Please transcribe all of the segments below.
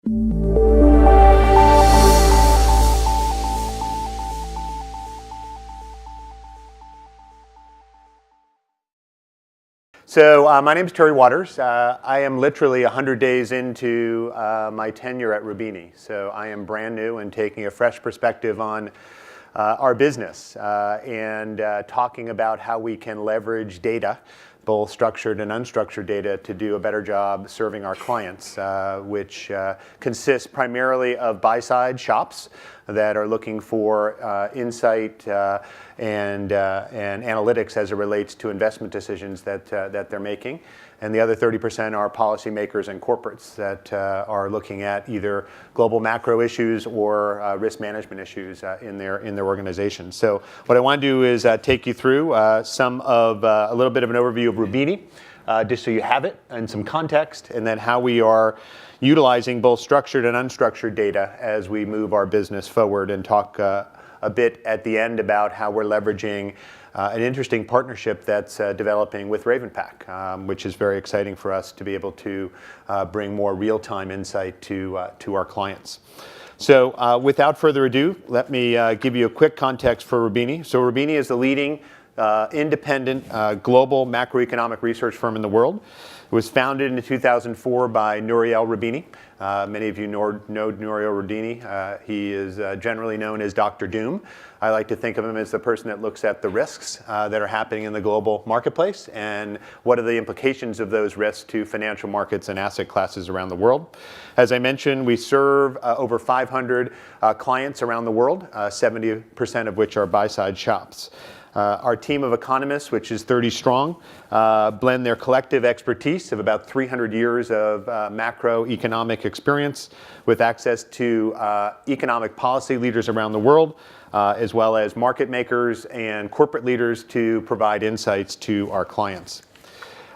So my name is Terry Waters. I am literally 100 days into my tenure at Roubini. So I am brand new and taking a fresh perspective on our business and talking about how we can leverage data, both structured and unstructured data, to do a better job serving our clients, which consists primarily of buy-side shops that are looking for insight and analytics as it relates to investment decisions that they're making. And the other 30% are policymakers and corporates that are looking at either global macro issues or risk management issues in their organizations. So what I want to do is take you through a little bit of an overview of Roubini, just so you have it and some context, and then how we are utilizing both structured and unstructured data as we move our business forward, and talk a bit at the end about how we're leveraging an interesting partnership that's developing with RavenPack, which is very exciting for us to be able to bring more real-time insight to our clients. So without further ado, let me give you a quick context for Roubini. So Roubini is the leading independent global macroeconomic research firm in the world. It was founded in 2004 by Nouriel Roubini. Many of you know Nouriel Roubini. He is generally known as Dr. Doom. I like to think of him as the person that looks at the risks that are happening in the global marketplace and what are the implications of those risks to financial markets and asset classes around the world. As I mentioned, we serve over 500 clients around the world, 70% of which are buy-side shops. Our team of economists, which is 30 strong, blend their collective expertise of about 300 years of macroeconomic experience with access to economic policy leaders around the world, as well as market makers and corporate leaders to provide insights to our clients.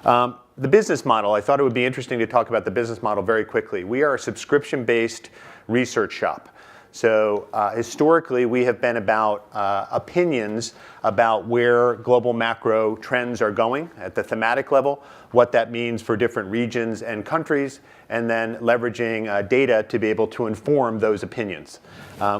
The business model, I thought it would be interesting to talk about the business model very quickly. We are a subscription-based research shop. So historically, we have been about opinions about where global macro trends are going at the thematic level, what that means for different regions and countries, and then leveraging data to be able to inform those opinions.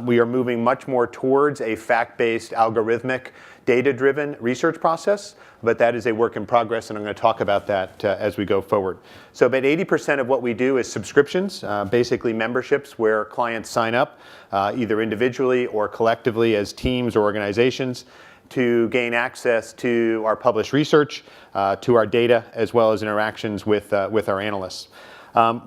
We are moving much more towards a fact-based, algorithmic, data-driven research process, but that is a work in progress, and I'm going to talk about that as we go forward. So about 80% of what we do is subscriptions, basically memberships where clients sign up, either individually or collectively as teams or organizations, to gain access to our published research, to our data, as well as interactions with our analysts.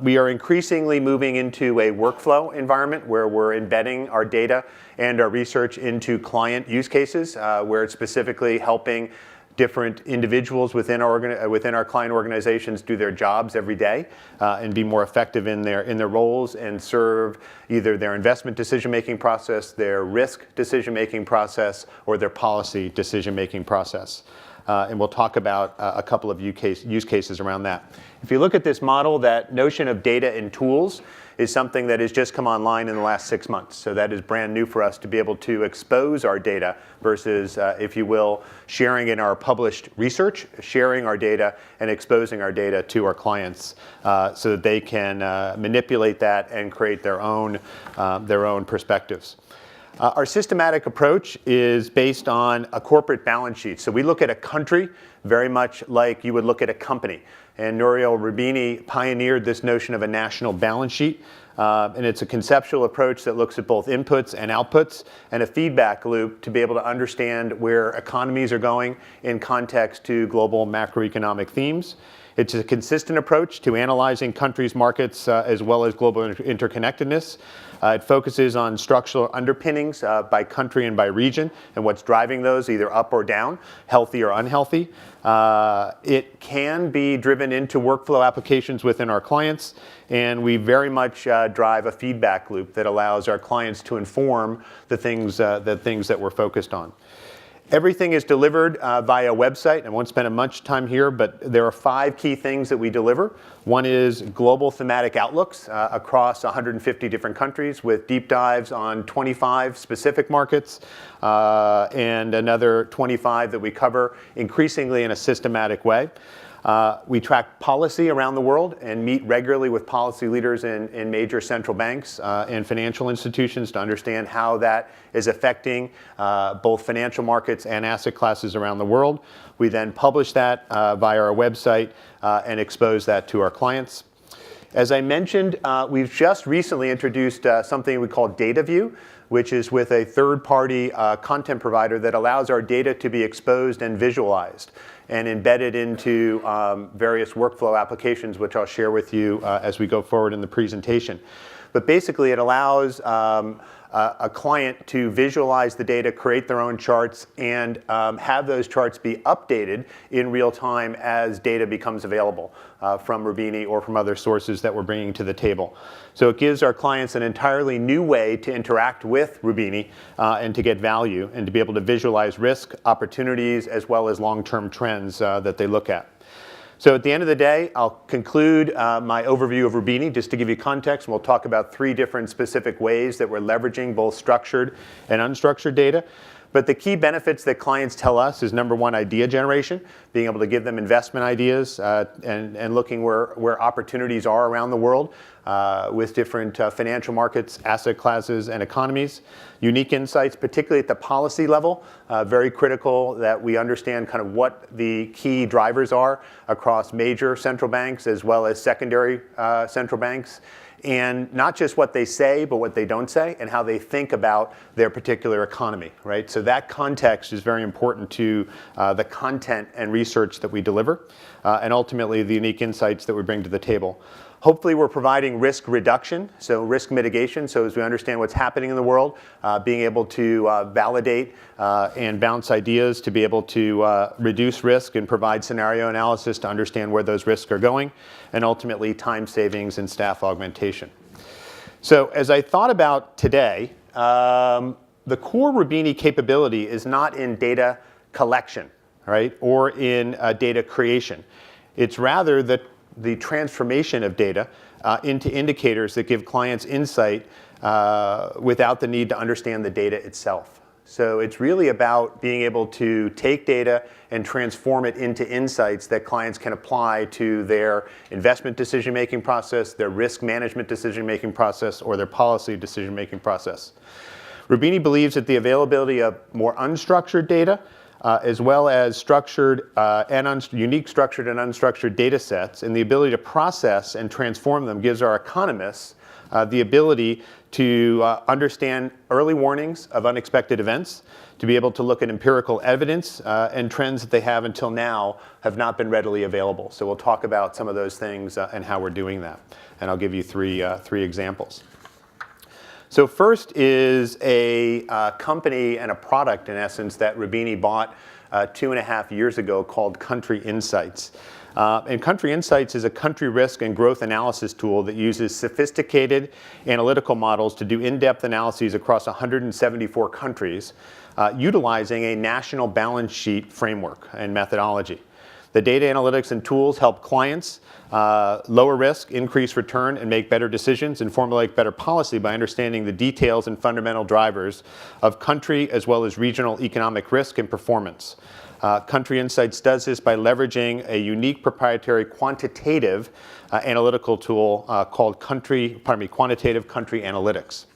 We are increasingly moving into a workflow environment where we're embedding our data and our research into client use cases, where it's specifically helping different individuals within our client organizations do their jobs every day and be more effective in their roles and serve either their investment decision-making process, their risk decision-making process, or their policy decision-making process. And we'll talk about a couple of use cases around that. If you look at this model, that notion of data and tools is something that has just come online in the last 6 months. So that is brand new for us to be able to expose our data versus, if you will, sharing in our published research, sharing our data and exposing our data to our clients so that they can manipulate that and create their own perspectives. Our systematic approach is based on a corporate balance sheet. So we look at a country very much like you would look at a company. And Nouriel Roubini pioneered this notion of a national balance sheet. And it's a conceptual approach that looks at both inputs and outputs and a feedback loop to be able to understand where economies are going in context to global macroeconomic themes. It's a consistent approach to analyzing countries' markets as well as global interconnectedness. It focuses on structural underpinnings by country and by region and what's driving those, either up or down, healthy or unhealthy. It can be driven into workflow applications within our clients, and we very much drive a feedback loop that allows our clients to inform the things that we're focused on. Everything is delivered via website. I won't spend much time here, but there are 5 key things that we deliver. One is global thematic outlooks across 150 different countries with deep dives on 25 specific markets and another 25 that we cover increasingly in a systematic way. We track policy around the world and meet regularly with policy leaders in major central banks and financial institutions to understand how that is affecting both financial markets and asset classes around the world. We then publish that via our website and expose that to our clients. As I mentioned, we've just recently introduced something we call Data View, which is with a third-party content provider that allows our data to be exposed and visualized and embedded into various workflow applications, which I'll share with you as we go forward in the presentation. But basically, it allows a client to visualize the data, create their own charts, and have those charts be updated in real time as data becomes available from Roubini or from other sources that we're bringing to the table. So it gives our clients an entirely new way to interact with Roubini and to get value and to be able to visualize risk, opportunities, as well as long-term trends that they look at. So at the end of the day, I'll conclude my overview of Roubini just to give you context, and we'll talk about 3 different specific ways that we're leveraging both structured and unstructured data. But the key benefits that clients tell us is, number 1, idea generation, being able to give them investment ideas and looking where opportunities are around the world with different financial markets, asset classes, and economies. Unique insights, particularly at the policy level, very critical that we understand kind of what the key drivers are across major central banks as well as secondary central banks. And not just what they say, but what they don't say and how they think about their particular economy, right? So that context is very important to the content and research that we deliver, and ultimately the unique insights that we bring to the table. Hopefully we're providing risk reduction, so risk mitigation, so as we understand what's happening in the world, being able to validate and bounce ideas to be able to reduce risk and provide scenario analysis to understand where those risks are going, and ultimately time savings and staff augmentation. So as I thought about today, the core Roubini capability is not in data collection, right, or in data creation. It's rather the transformation of data into indicators that give clients insight without the need to understand the data itself. So it's really about being able to take data and transform it into insights that clients can apply to their investment decision-making process, their risk management decision-making process, or their policy decision-making process. Roubini believes that the availability of more unstructured data as well as structured and unique structured and unstructured data sets, and the ability to process and transform them gives our economists the ability to understand early warnings of unexpected events, to be able to look at empirical evidence and trends that they have until now have not been readily available. So we'll talk about some of those things and how we're doing that. And I'll give you three examples. So first is a company and a product, in essence, that Roubini bought 2.5 years ago called Country Insights. And Country Insights is a country risk and growth analysis tool that uses sophisticated analytical models to do in-depth analyses across 174 countries, utilizing a national balance sheet framework and methodology. The data analytics and tools help clients lower risk, increase return, and make better decisions and formulate better policy by understanding the details and fundamental drivers of country as well as regional economic risk and performance. Country Insights does this by leveraging a unique proprietary quantitative analytical tool called Quantitative Country Analytics.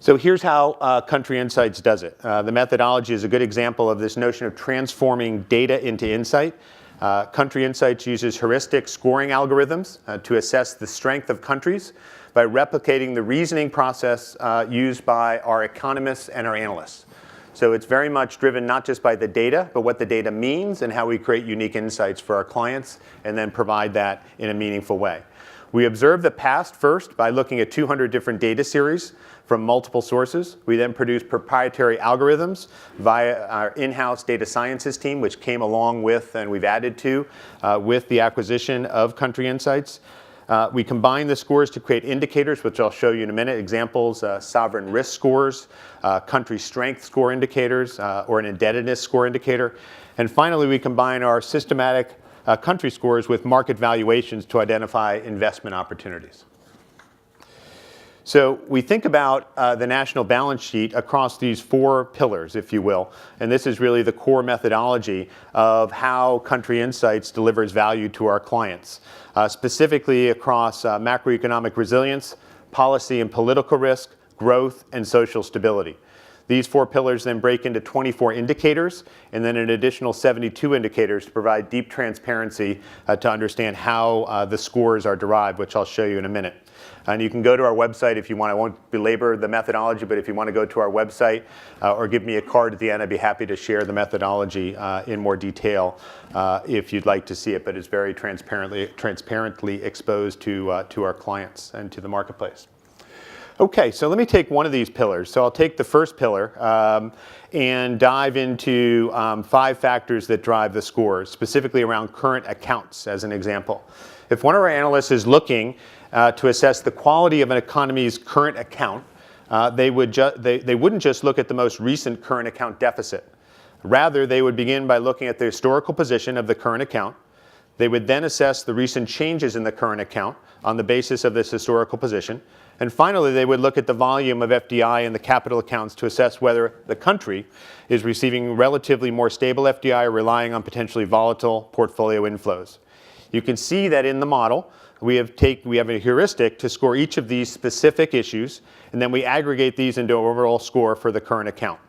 So here's how Country Insights does it. The methodology is a good example of this notion of transforming data into insight. Country Insights uses heuristic scoring algorithms to assess the strength of countries by replicating the reasoning process used by our economists and our analysts. So it's very much driven not just by the data, but what the data means and how we create unique insights for our clients and then provide that in a meaningful way. We observe the past first by looking at 200 different data series from multiple sources. We then produce proprietary algorithms via our in-house data sciences team, which came along with and we've added to with the acquisition of Country Insights. We combine the scores to create indicators, which I'll show you in a minute. Examples, sovereign risk scores, country strength score indicators, or an indebtedness score indicator. And finally, we combine our systematic country scores with market valuations to identify investment opportunities. So we think about the national balance sheet across these 4 pillars, if you will. And this is really the core methodology of how Country Insights delivers value to our clients, specifically across macroeconomic resilience, policy and political risk, growth, and social stability. These 4 pillars then break into 24 indicators and then an additional 72 indicators to provide deep transparency to understand how the scores are derived, which I'll show you in a minute. And you can go to our website if you want. I won't belabor the methodology, but if you want to go to our website or give me a card at the end, I'd be happy to share the methodology in more detail if you'd like to see it. But it's very transparently exposed to our clients and to the marketplace. Okay, so let me take one of these pillars. So I'll take the first pillar and dive into 5 factors that drive the scores, specifically around current accounts as an example. If one of our analysts is looking to assess the quality of an economy's current account, they wouldn't just look at the most recent current account deficit. Rather, they would begin by looking at the historical position of the current account. They would then assess the recent changes in the current account on the basis of this historical position. And finally, they would look at the volume of FDI in the capital accounts to assess whether the country is receiving relatively more stable FDI or relying on potentially volatile portfolio inflows. You can see that in the model, we have a heuristic to score each of these specific issues, and then we aggregate these into an overall score for the current account,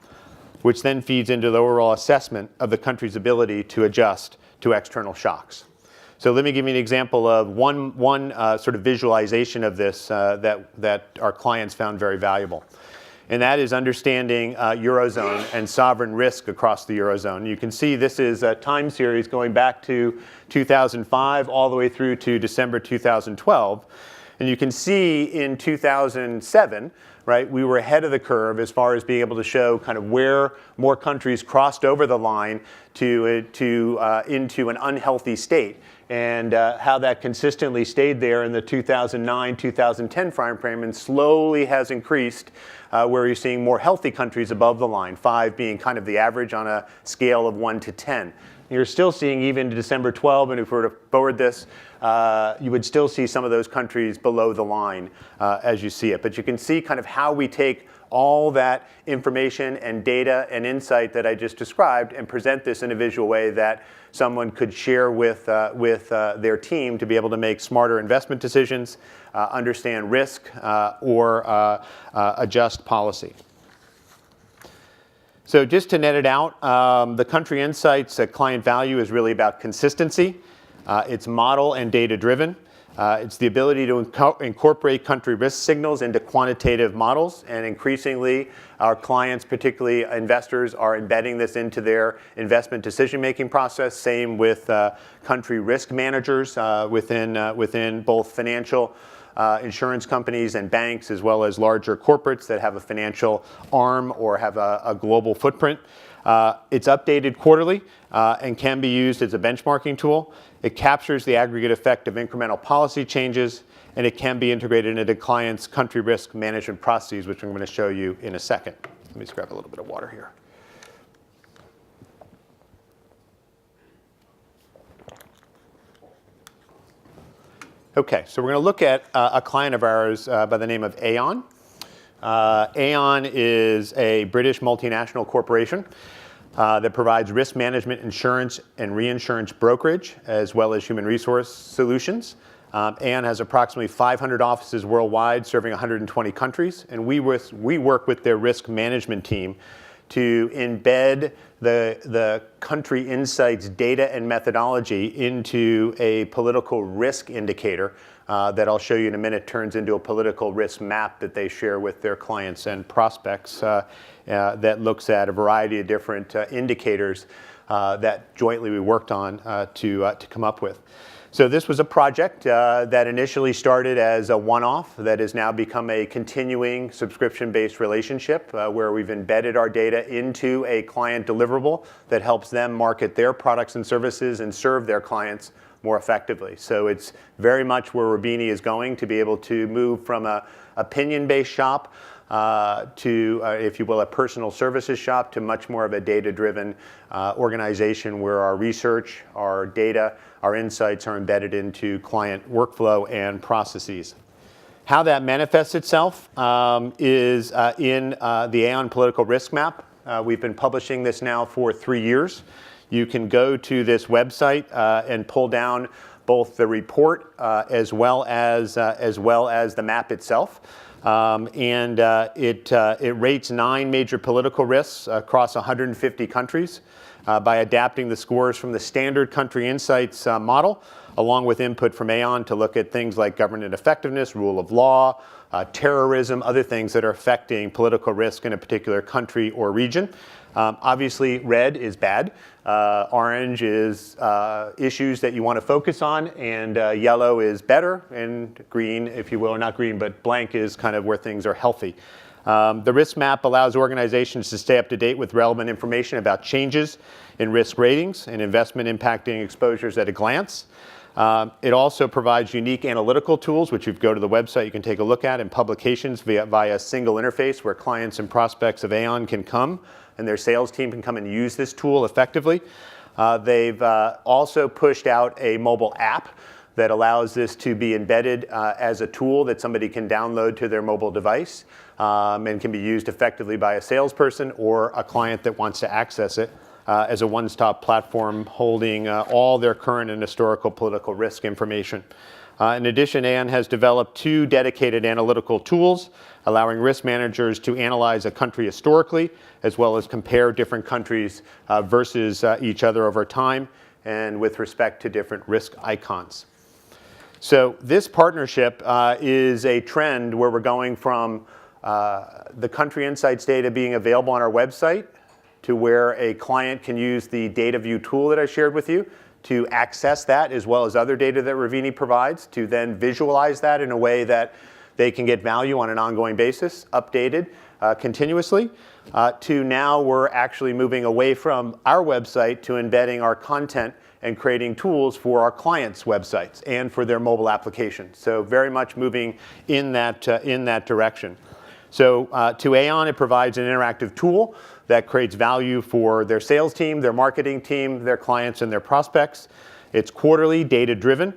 which then feeds into the overall assessment of the country's ability to adjust to external shocks. So let me give you an example of one sort of visualization of this that our clients found very valuable. And that is understanding Eurozone and sovereign risk across the Eurozone. You can see this is a time series going back to 2005 all the way through to December 2012. And you can see in 2007, right, we were ahead of the curve as far as being able to show kind of where more countries crossed over the line into an unhealthy state, and how that consistently stayed there in the 2009-2010 time frame and slowly has increased, where you're seeing more healthy countries above the line, 5 being kind of the average on a scale of 1 to 10. You're still seeing even to December 12, and if we were to forward this, you would still see some of those countries below the line as you see it. But you can see kind of how we take all that information and data and insight that I just described and present this in a visual way that someone could share with their team to be able to make smarter investment decisions, understand risk, or adjust policy. So just to net it out, the Country Insights client value is really about consistency. It's model and data driven. It's the ability to incorporate country risk signals into quantitative models, and increasingly our clients, particularly investors, are embedding this into their investment decision-making process. Same with country risk managers within both financial insurance companies and banks, as well as larger corporates that have a financial arm or have a global footprint. It's updated quarterly and can be used as a benchmarking tool. It captures the aggregate effect of incremental policy changes, and it can be integrated into clients' country risk management processes, which I'm going to show you in a second. Let me just grab a little bit of water here. Okay, so we're going to look at a client of ours by the name of Aon. Aon is a British multinational corporation that provides risk management, insurance, and reinsurance brokerage, as well as human resource solutions. Aon has approximately 500 offices worldwide, serving 120 countries, and we work with their risk management team to embed the Country Insights data and methodology into a political risk indicator that I'll show you in a minute turns into a political risk map that they share with their clients and prospects that looks at a variety of different indicators that jointly we worked on to come up with. So this was a project that initially started as a one-off that has now become a continuing subscription-based relationship where we've embedded our data into a client deliverable that helps them market their products and services and serve their clients more effectively. So it's very much where Roubini is going, to be able to move from a opinion-based shop to, if you will, a personal services shop, to much more of a data-driven organization where our research, our data, our insights are embedded into client workflow and processes. How that manifests itself is in the Aon political risk map. We've been publishing this now for 3 years. You can go to this website and pull down both the report as well as the map itself. It rates 9 major political risks across 150 countries by adapting the scores from the standard country insights model, along with input from Aon to look at things like government effectiveness, rule of law, terrorism, other things that are affecting political risk in a particular country or region. Obviously, red is bad. Orange is issues that you want to focus on, and yellow is better, and green, if you will, or not green, but blank is kind of where things are healthy. The risk map allows organizations to stay up to date with relevant information about changes in risk ratings and investment impacting exposures at a glance. It also provides unique analytical tools, which if you go to the website, you can take a look at, and publications via a single interface where clients and prospects of Aon can come and their sales team can come and use this tool effectively. They've also pushed out a mobile app that allows this to be embedded as a tool that somebody can download to their mobile device and can be used effectively by a salesperson or a client that wants to access it as a one-stop platform holding all their current and historical political risk information. In addition, Aon has developed 2 dedicated analytical tools, allowing risk managers to analyze a country historically, as well as compare different countries versus each other over time, and with respect to different risk icons. So this partnership is a trend where we're going from the country insights data being available on our website to where a client can use the data view tool that I shared with you to access that, as well as other data that Roubini provides, to then visualize that in a way that they can get value on an ongoing basis, updated continuously, to now we're actually moving away from our website to embedding our content and creating tools for our clients' websites and for their mobile applications. So very much moving in that direction. So to Aon, it provides an interactive tool that creates value for their sales team, their marketing team, their clients, and their prospects. It's quarterly, data-driven,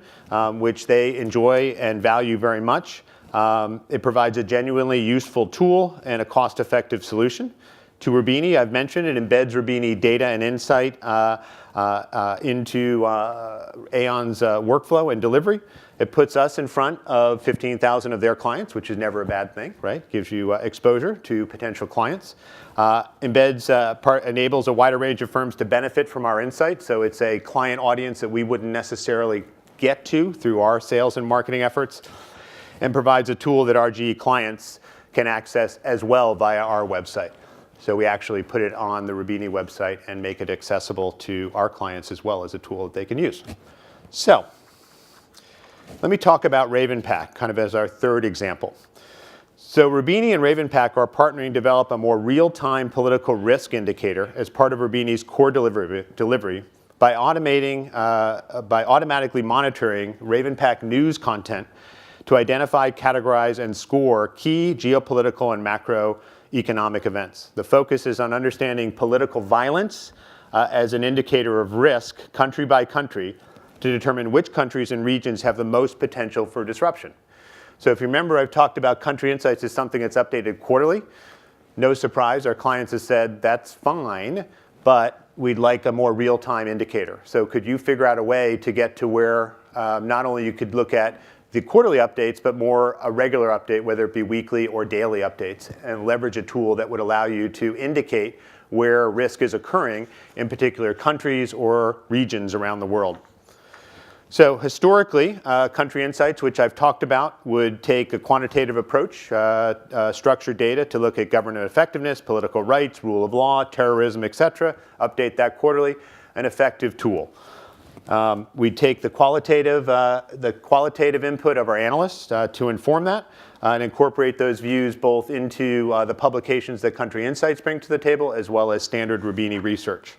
which they enjoy and value very much. It provides a genuinely useful tool and a cost-effective solution. To Roubini, I've mentioned, it embeds Roubini data and insight into Aon's workflow and delivery. It puts us in front of 15,000 of their clients, which is never a bad thing, right? Gives you exposure to potential clients. Enables a wider range of firms to benefit from our insights. So it's a client audience that we wouldn't necessarily get to through our sales and marketing efforts, and provides a tool that RGE clients can access as well via our website. So we actually put it on the Roubini website and make it accessible to our clients as well as a tool that they can use. So let me talk about RavenPack, kind of as our third example. So Roubini and RavenPack are partnering to develop a more real-time political risk indicator as part of Roubini's core delivery by automatically monitoring RavenPack news content to identify, categorize, and score key geopolitical and macroeconomic events. The focus is on understanding political violence as an indicator of risk, country by country, to determine which countries and regions have the most potential for disruption. So if you remember, I've talked about country insights as something that's updated quarterly. No surprise, our clients have said, that's fine, but we'd like a more real-time indicator. So could you figure out a way to get to where not only you could look at the quarterly updates, but more a regular update, whether it be weekly or daily updates, and leverage a tool that would allow you to indicate where risk is occurring in particular countries or regions around the world. So historically, country insights, which I've talked about, would take a quantitative approach, structured data to look at government effectiveness, political rights, rule of law, terrorism, et cetera, update that quarterly, an effective tool. We take the qualitative input of our analysts to inform that and incorporate those views both into the publications that Country Insights bring to the table as well as standard Roubini research.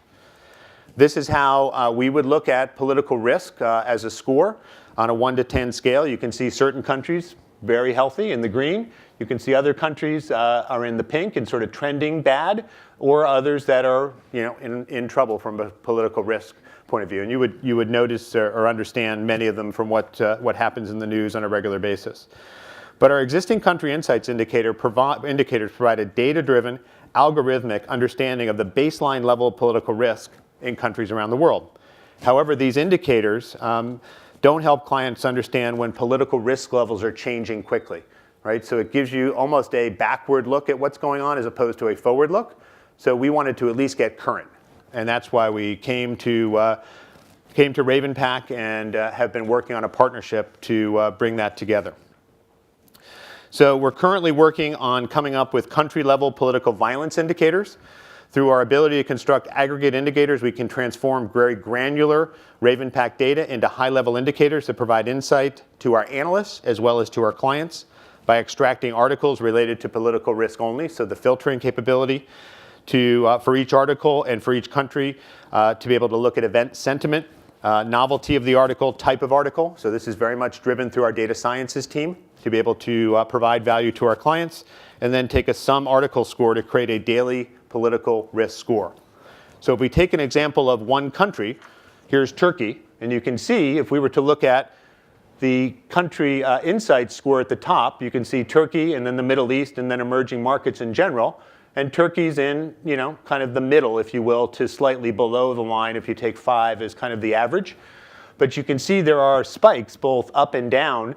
This is how we would look at political risk as a score on a 1 to 10 scale. You can see certain countries very healthy in the green. You can see other countries are in the pink and sort of trending bad, or others that are in trouble from a political risk point of view. And you would notice or understand many of them from what happens in the news on a regular basis. But our existing country insights indicators provide a data-driven, algorithmic understanding of the baseline level of political risk in countries around the world. However, these indicators don't help clients understand when political risk levels are changing quickly, right? So it gives you almost a backward look at what's going on as opposed to a forward look. So we wanted to at least get current. And that's why we came to RavenPack and have been working on a partnership to bring that together. So we're currently working on coming up with country-level political violence indicators. Through our ability to construct aggregate indicators, we can transform very granular RavenPack data into high-level indicators that provide insight to our analysts as well as to our clients by extracting articles related to political risk only, so the filtering capability for each article and for each country to be able to look at event sentiment, novelty of the article, type of article. So this is very much driven through our data sciences team to be able to provide value to our clients, and then take a sum article score to create a daily political risk score. So if we take an example of one country, here's Turkey, and you can see if we were to look at the country insights score at the top, you can see Turkey and then the Middle East and then emerging markets in general. And Turkey's in, kind of the middle, if you will, to slightly below the line if you take 5 as kind of the average. But you can see there are spikes both up and down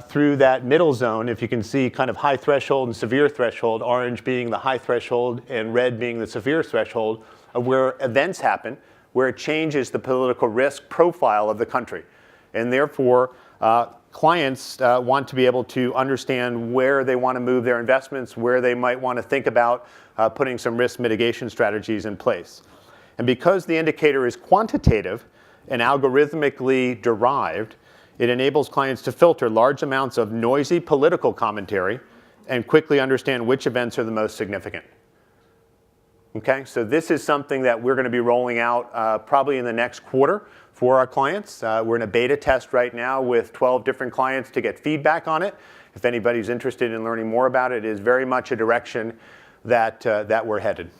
through that middle zone. If you can see kind of high threshold and severe threshold, orange being the high threshold and red being the severe threshold of where events happen, where it changes the political risk profile of the country. And therefore, clients want to be able to understand where they want to move their investments, where they might want to think about putting some risk mitigation strategies in place. And because the indicator is quantitative and algorithmically derived, it enables clients to filter large amounts of noisy political commentary and quickly understand which events are the most significant. Okay, so this is something that we're going to be rolling out probably in the next quarter for our clients. We're in a beta test right now with 12 different clients to get feedback on it. If anybody's interested in learning more about it, it is very much a direction that we're headed.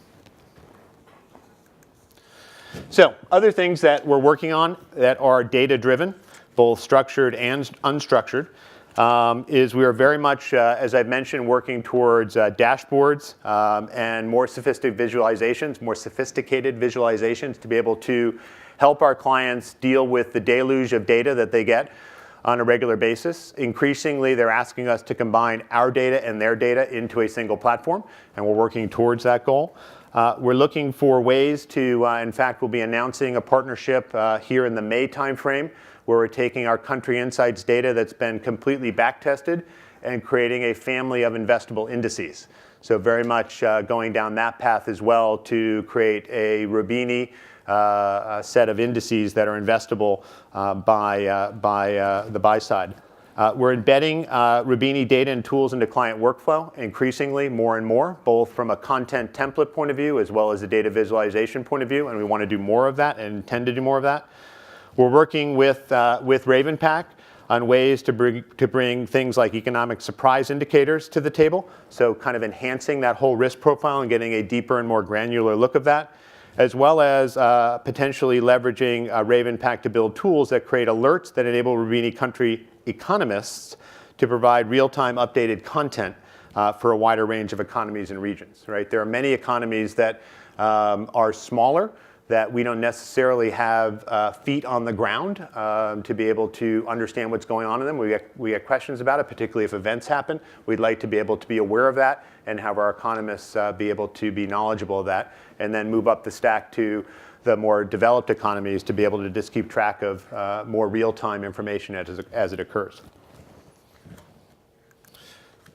So other things that we're working on that are data-driven, both structured and unstructured, is we are very much, as I've mentioned, working towards dashboards and more sophisticated visualizations to be able to help our clients deal with the deluge of data that they get on a regular basis. Increasingly, they're asking us to combine our data and their data into a single platform, and we're working towards that goal. We're looking for ways to, in fact, we'll be announcing a partnership here in the May timeframe where we're taking our country insights data that's been completely back-tested and creating a family of investable indices. So very much going down that path as well to create a Roubini set of indices that are investable by the buy side. We're embedding Roubini data and tools into client workflow increasingly more and more, both from a content template point of view as well as a data visualization point of view, and we want to do more of that and intend to do more of that. We're working with RavenPack on ways to bring things like economic surprise indicators to the table, so kind of enhancing that whole risk profile and getting a deeper and more granular look of that, as well as potentially leveraging RavenPack to build tools that create alerts that enable Roubini country economists to provide real-time updated content for a wider range of economies and regions. Right? There are many economies that are smaller, that we don't necessarily have feet on the ground to be able to understand what's going on in them. We get questions about it, particularly if events happen. We'd like to be able to be aware of that and have our economists be able to be knowledgeable of that, and then move up the stack to the more developed economies to be able to just keep track of more real-time information as it occurs.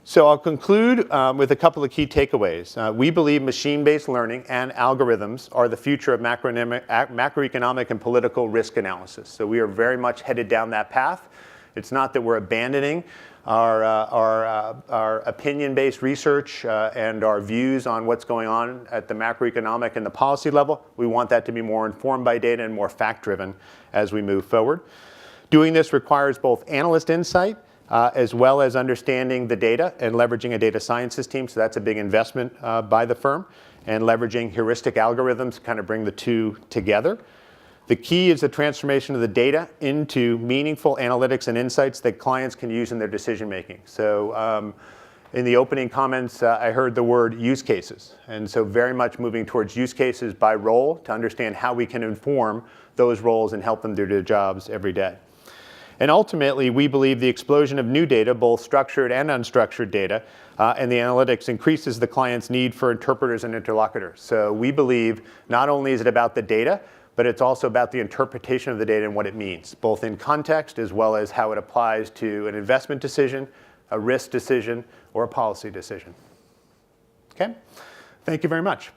So I'll conclude with a couple of key takeaways. We believe machine-based learning and algorithms are the future of macroeconomic and political risk analysis. So we are very much headed down that path. It's not that we're abandoning our opinion-based research and our views on what's going on at the macroeconomic and the policy level. We want that to be more informed by data and more fact-driven as we move forward. Doing this requires both analyst insight as well as understanding the data and leveraging a data sciences team. So that's a big investment by the firm, and leveraging heuristic algorithms to kind of bring the two together. The key is the transformation of the data into meaningful analytics and insights that clients can use in their decision making. So in the opening comments, I heard the word use cases. And so very much moving towards use cases by role to understand how we can inform those roles and help them do their jobs every day. And ultimately, we believe the explosion of new data, both structured and unstructured data, and the analytics increases the client's need for interpreters and interlocutors. So we believe not only is it about the data, but it's also about the interpretation of the data and what it means, both in context as well as how it applies to an investment decision, a risk decision, or a policy decision. Okay? Thank you very much.